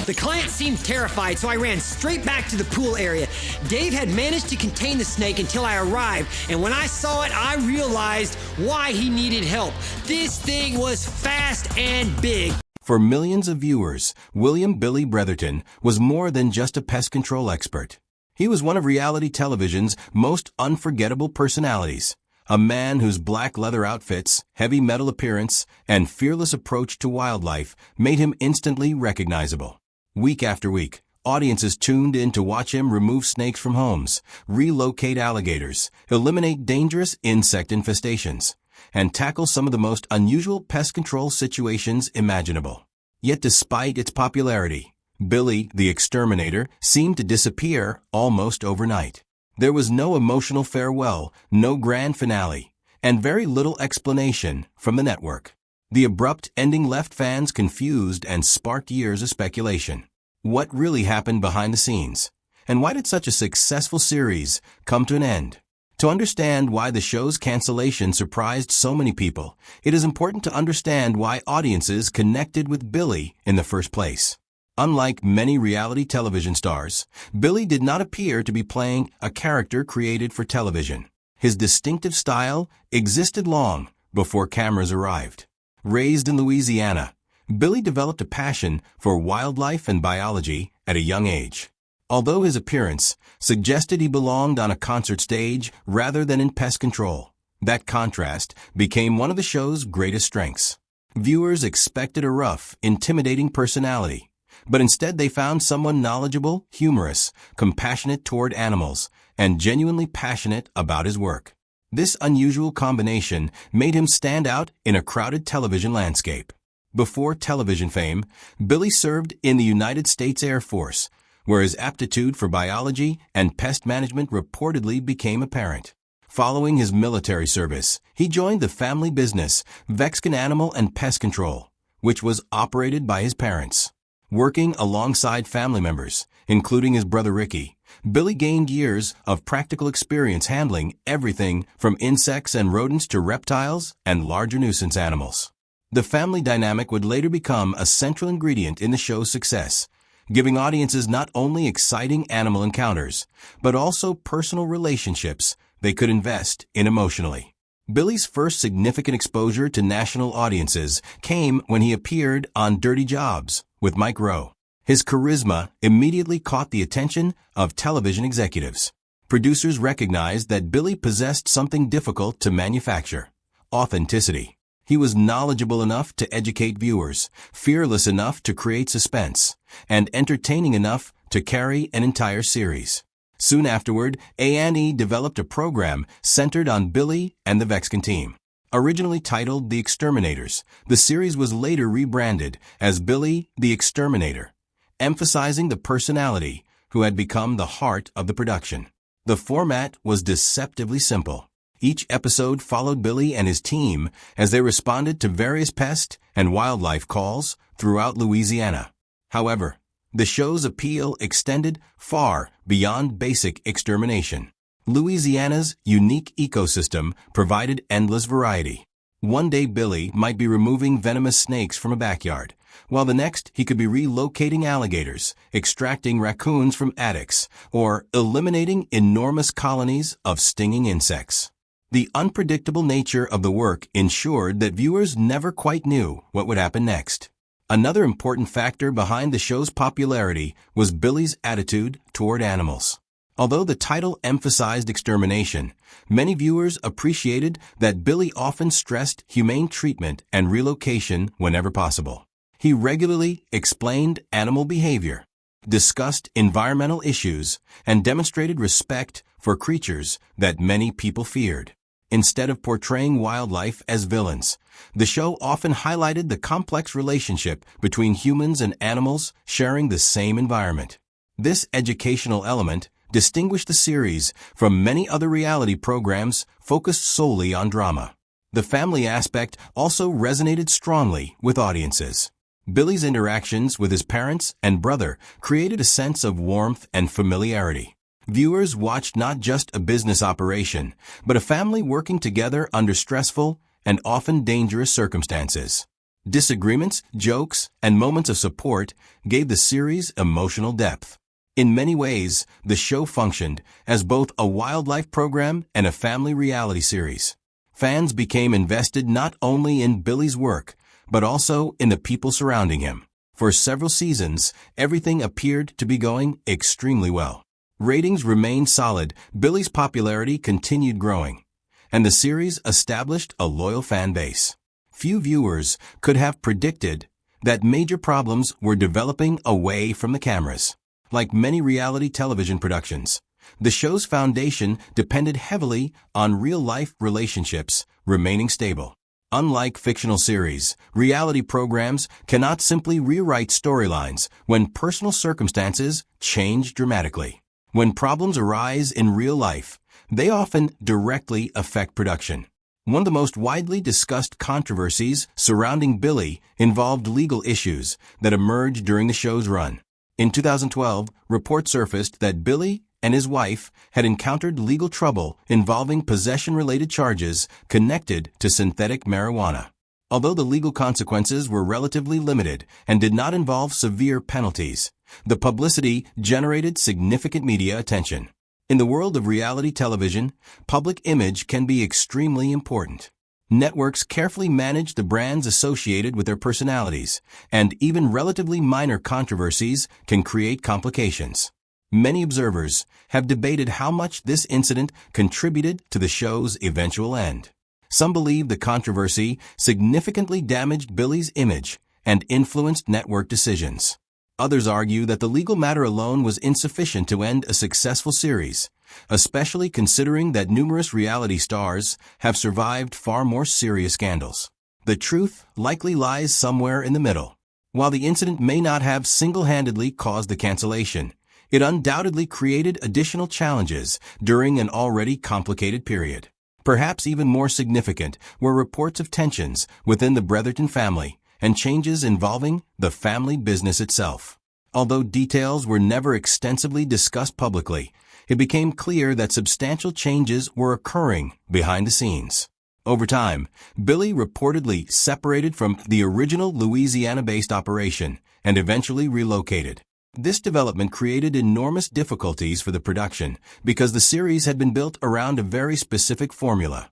The client seemed terrified, so I ran straight back to the pool area. Dave had managed to contain the snake until I arrived, and when I saw it, I realized why he needed help. This thing was fast and big. For millions of viewers, William "Billy" Bretherton was more than just a pest control expert. He was one of reality television's most unforgettable personalities. A man whose black leather outfits, heavy metal appearance, and fearless approach to wildlife made him instantly recognizable. Week after week, audiences tuned in to watch him remove snakes from homes, relocate alligators, eliminate dangerous insect infestations, and tackle some of the most unusual pest control situations imaginable. Yet despite its popularity, Billy the Exterminator seemed to disappear almost overnight. There was no emotional farewell, no grand finale, and very little explanation from the network. The abrupt ending left fans confused and sparked years of speculation. What really happened behind the scenes? And why did such a successful series come to an end? To understand why the show's cancellation surprised so many people, it is important to understand why audiences connected with Billy in the first place. Unlike many reality television stars, Billy did not appear to be playing a character created for television. His distinctive style existed long before cameras arrived. Raised in Louisiana, Billy developed a passion for wildlife and biology at a young age. Although his appearance suggested he belonged on a concert stage rather than in pest control, that contrast became one of the show's greatest strengths. Viewers expected a rough, intimidating personality, but instead they found someone knowledgeable, humorous, compassionate toward animals, and genuinely passionate about his work. This unusual combination made him stand out in a crowded television landscape. Before television fame, Billy served in the United States Air Force, where his aptitude for biology and pest management reportedly became apparent. Following his military service, he joined the family business, Vexcan Animal and Pest Control, which was operated by his parents. Working alongside family members, including his brother Ricky, Billy gained years of practical experience handling everything from insects and rodents to reptiles and larger nuisance animals. The family dynamic would later become a central ingredient in the show's success, giving audiences not only exciting animal encounters, but also personal relationships they could invest in emotionally. Billy's first significant exposure to national audiences came when he appeared on Dirty Jobs with Mike Rowe. His charisma immediately caught the attention of television executives. Producers recognized that Billy possessed something difficult to manufacture: authenticity. He was knowledgeable enough to educate viewers, fearless enough to create suspense, and entertaining enough to carry an entire series. Soon afterward, A&E developed a program centered on Billy and the Vexcan team. Originally titled The Exterminators, the series was later rebranded as Billy the Exterminator, emphasizing the personality who had become the heart of the production. The format was deceptively simple. Each episode followed Billy and his team as they responded to various pest and wildlife calls throughout Louisiana. However, the show's appeal extended far beyond basic extermination. Louisiana's unique ecosystem provided endless variety. One day Billy might be removing venomous snakes from a backyard, while the next he could be relocating alligators, extracting raccoons from attics, or eliminating enormous colonies of stinging insects. The unpredictable nature of the work ensured that viewers never quite knew what would happen next. Another important factor behind the show's popularity was Billy's attitude toward animals. Although the title emphasized extermination, many viewers appreciated that Billy often stressed humane treatment and relocation whenever possible. He regularly explained animal behavior, discussed environmental issues, and demonstrated respect for creatures that many people feared. Instead of portraying wildlife as villains, the show often highlighted the complex relationship between humans and animals sharing the same environment. This educational element distinguished the series from many other reality programs focused solely on drama. The family aspect also resonated strongly with audiences. Billy's interactions with his parents and brother created a sense of warmth and familiarity. Viewers watched not just a business operation, but a family working together under stressful and often dangerous circumstances. Disagreements, jokes, and moments of support gave the series emotional depth. In many ways, the show functioned as both a wildlife program and a family reality series. Fans became invested not only in Billy's work, but also in the people surrounding him. For several seasons, everything appeared to be going extremely well. Ratings remained solid, Billy's popularity continued growing, and the series established a loyal fan base. Few viewers could have predicted that major problems were developing away from the cameras. Like many reality television productions, the show's foundation depended heavily on real-life relationships remaining stable. Unlike fictional series, reality programs cannot simply rewrite storylines when personal circumstances change dramatically. When problems arise in real life, they often directly affect production. One of the most widely discussed controversies surrounding Billy involved legal issues that emerged during the show's run. In 2012, reports surfaced that Billy and his wife had encountered legal trouble involving possession-related charges connected to synthetic marijuana. Although the legal consequences were relatively limited and did not involve severe penalties, the publicity generated significant media attention. In the world of reality television, public image can be extremely important. Networks carefully manage the brands associated with their personalities, and even relatively minor controversies can create complications. Many observers have debated how much this incident contributed to the show's eventual end. Some believe the controversy significantly damaged Billy's image and influenced network decisions. Others argue that the legal matter alone was insufficient to end a successful series, especially considering that numerous reality stars have survived far more serious scandals. The truth likely lies somewhere in the middle. While the incident may not have single-handedly caused the cancellation, it undoubtedly created additional challenges during an already complicated period. Perhaps even more significant were reports of tensions within the Bretherton family and changes involving the family business itself. Although details were never extensively discussed publicly, it became clear that substantial changes were occurring behind the scenes. Over time, Billy reportedly separated from the original Louisiana-based operation and eventually relocated. This development created enormous difficulties for the production because the series had been built around a very specific formula.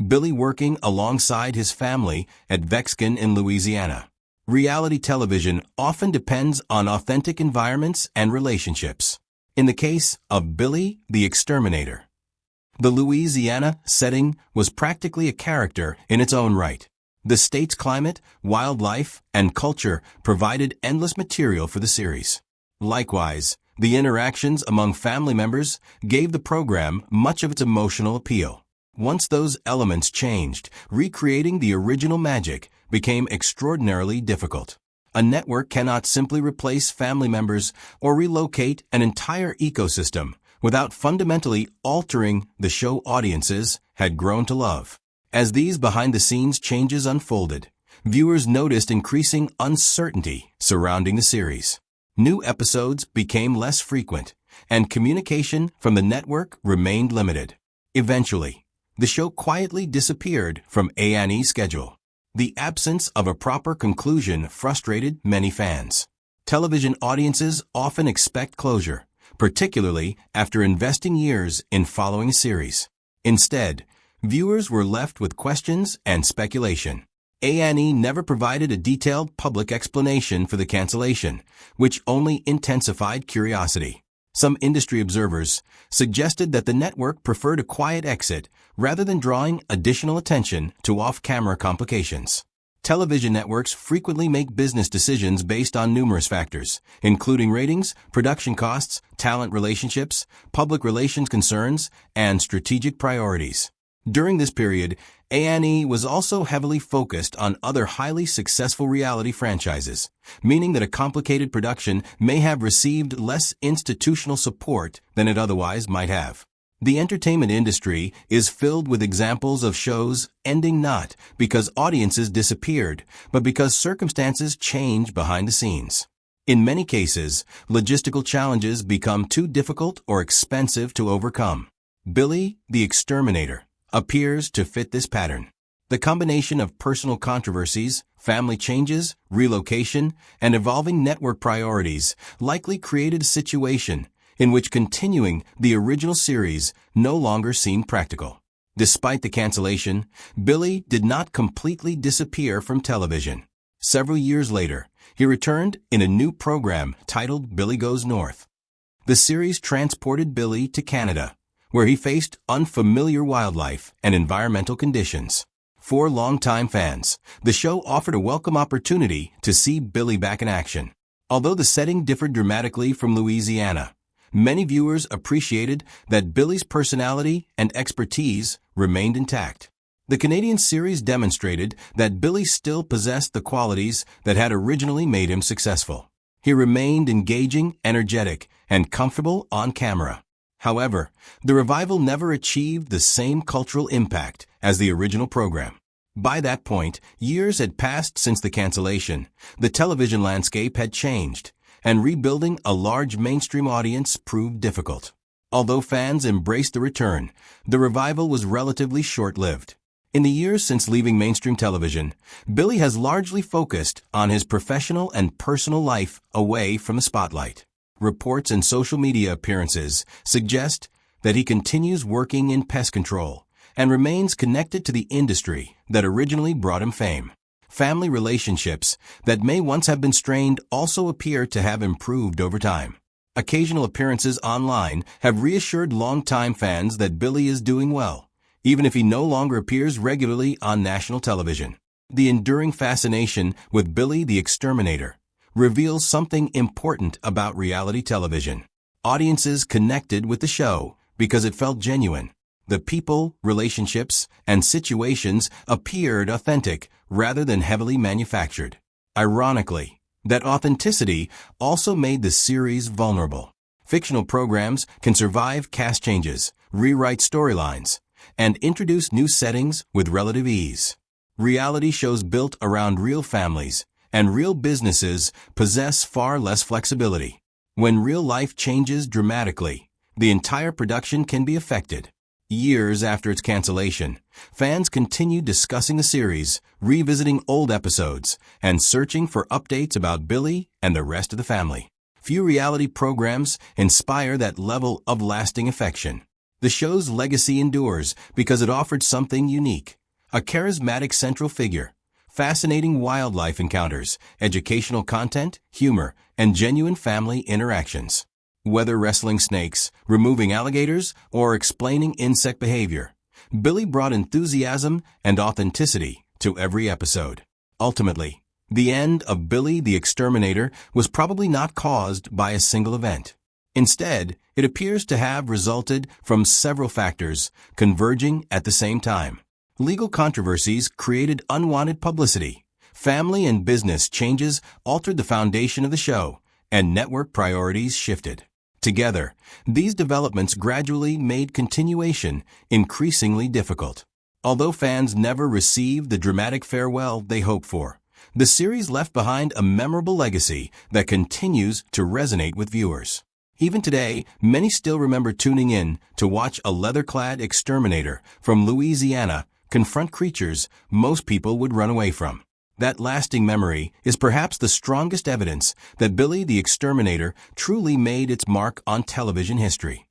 Billy working alongside his family at Vexkin in Louisiana. Reality television often depends on authentic environments and relationships. In the case of Billy the Exterminator, the Louisiana setting was practically a character in its own right. The state's climate, wildlife, and culture provided endless material for the series. Likewise, the interactions among family members gave the program much of its emotional appeal. Once those elements changed, recreating the original magic became extraordinarily difficult. A network cannot simply replace family members or relocate an entire ecosystem without fundamentally altering the show audiences had grown to love. As these behind-the-scenes changes unfolded, viewers noticed increasing uncertainty surrounding the series. New episodes became less frequent, and communication from the network remained limited. Eventually, the show quietly disappeared from A&E's schedule. The absence of a proper conclusion frustrated many fans. Television audiences often expect closure, particularly after investing years in following a series. Instead, viewers were left with questions and speculation. A&E never provided a detailed public explanation for the cancellation, which only intensified curiosity. Some industry observers suggested that the network preferred a quiet exit rather than drawing additional attention to off-camera complications. Television networks frequently make business decisions based on numerous factors, including ratings, production costs, talent relationships, public relations concerns, and strategic priorities. During this period, A&E was also heavily focused on other highly successful reality franchises, meaning that a complicated production may have received less institutional support than it otherwise might have. The entertainment industry is filled with examples of shows ending not because audiences disappeared, but because circumstances change behind the scenes. In many cases, logistical challenges become too difficult or expensive to overcome. Billy the Exterminator appears to fit this pattern. The combination of personal controversies, family changes, relocation, and evolving network priorities likely created a situation in which continuing the original series no longer seemed practical. Despite the cancellation, Billy did not completely disappear from television. Several years later, he returned in a new program titled Billy Goes North. The series transported Billy to Canada, where he faced unfamiliar wildlife and environmental conditions. For longtime fans, the show offered a welcome opportunity to see Billy back in action. Although the setting differed dramatically from Louisiana, many viewers appreciated that Billy's personality and expertise remained intact. The Canadian series demonstrated that Billy still possessed the qualities that had originally made him successful. He remained engaging, energetic, and comfortable on camera. However, the revival never achieved the same cultural impact as the original program. By that point, years had passed since the cancellation. The television landscape had changed, and rebuilding a large mainstream audience proved difficult. Although fans embraced the return, the revival was relatively short-lived. In the years since leaving mainstream television, Billy has largely focused on his professional and personal life away from the spotlight. Reports and social media appearances suggest that he continues working in pest control and remains connected to the industry that originally brought him fame. Family relationships that may once have been strained also appear to have improved over time. Occasional appearances online have reassured longtime fans that Billy is doing well, even if he no longer appears regularly on national television. The enduring fascination with Billy the Exterminator reveals something important about reality television. Audiences connected with the show because it felt genuine. The people, relationships, and situations appeared authentic rather than heavily manufactured. Ironically, that authenticity also made the series vulnerable. Fictional programs can survive cast changes, rewrite storylines, and introduce new settings with relative ease. Reality shows built around real families and real businesses possess far less flexibility. When real life changes dramatically, the entire production can be affected. Years after its cancellation, fans continued discussing the series, revisiting old episodes, and searching for updates about Billy and the rest of the family. Few reality programs inspire that level of lasting affection. The show's legacy endures because it offered something unique: a charismatic central figure, fascinating wildlife encounters, educational content, humor, and genuine family interactions. Whether wrestling snakes, removing alligators, or explaining insect behavior, Billy brought enthusiasm and authenticity to every episode. Ultimately, the end of Billy the Exterminator was probably not caused by a single event. Instead, it appears to have resulted from several factors converging at the same time. Legal controversies created unwanted publicity. Family and business changes altered the foundation of the show, and network priorities shifted. Together, these developments gradually made continuation increasingly difficult. Although fans never received the dramatic farewell they hoped for, the series left behind a memorable legacy that continues to resonate with viewers. Even today, many still remember tuning in to watch a leather-clad exterminator from Louisiana confront creatures most people would run away from. That lasting memory is perhaps the strongest evidence that Billy the Exterminator truly made its mark on television history.